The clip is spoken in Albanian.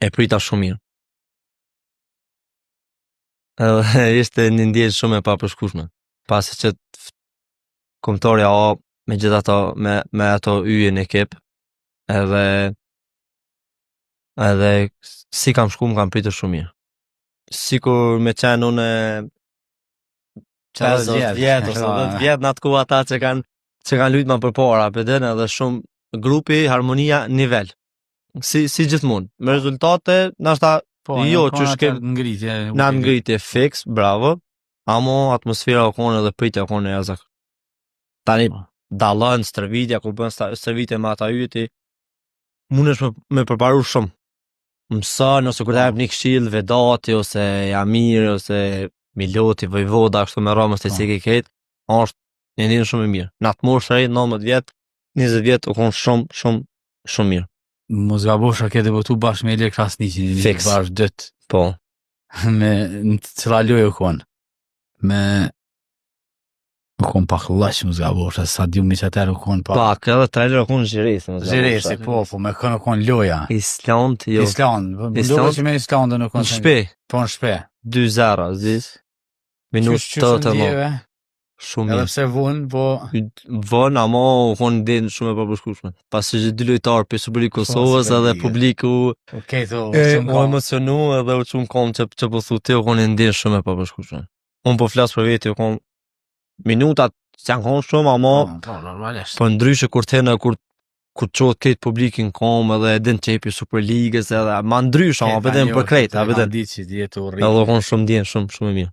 E prita shumë mirë. Edhe ishte një ndjenjë shumë e papërshkueshme. Pasi që kombëtarja A me gjithë ato me ato yje në ekip, edhe si kam shku më kam pritur shumë mirë. Sikur me qenë unë 50 vjet ose 10 vjet në atë kohë ata që kanë lujt më përpara, përdën edhe shumë grupi, harmonia, nivel. Si gjithmonë, me rezultate, nashta jo që shkem në ngritje fix, bravo, amo atmosfera o kone dhe pritja o kone jazak. Tani dallën stërvitja, kur bën stërvitje me ata yti, mundesh me përparu shumë. Mëson ose kur të jap një këshill Vedati ose Jamiri ose Miloti, Vojvoda, ashtu me Ramës të cili ketë, është një ndjenjë shumë e mirë. Në atë moshë 19 vjet, 20 vjet u konë shumë mirë. Mos gabosha ke debutu bashkë me Ilir Krasniqin, Fix. Bashkë dytë. Po. Në cila lojë u konë? U konë pak lëq mos gabosha, sa djumi që atër u konë pak. Pak, edhe trailer u konë Zhiresi. Zhiresi, po, me kënë u konë loja. Island, jo. Island, bëndohë që me Islandën u konë. Në shpe. Po në shpe. 2-0, zis. Minutë të më. Shumë mirë. Edhe pse vonë, po... Vonë, ama u konë denë shumë e përshkueshme. Pasi që dy lojtarë për Superligë Kosovës edhe publiku... u emocionu edhe u qumë kom që po thuti u konë ndenë shumë e përshkueshme. Unë po flasë për veti, u konë minutat që janë konë shumë, ama... Po ndryshe kur tene, kur qotë këtë publikin kom edhe edhin qepi Superligës edhe ma ndryshe, ama përdem për krejt, edhe konë shumë djenë shumë e mirë.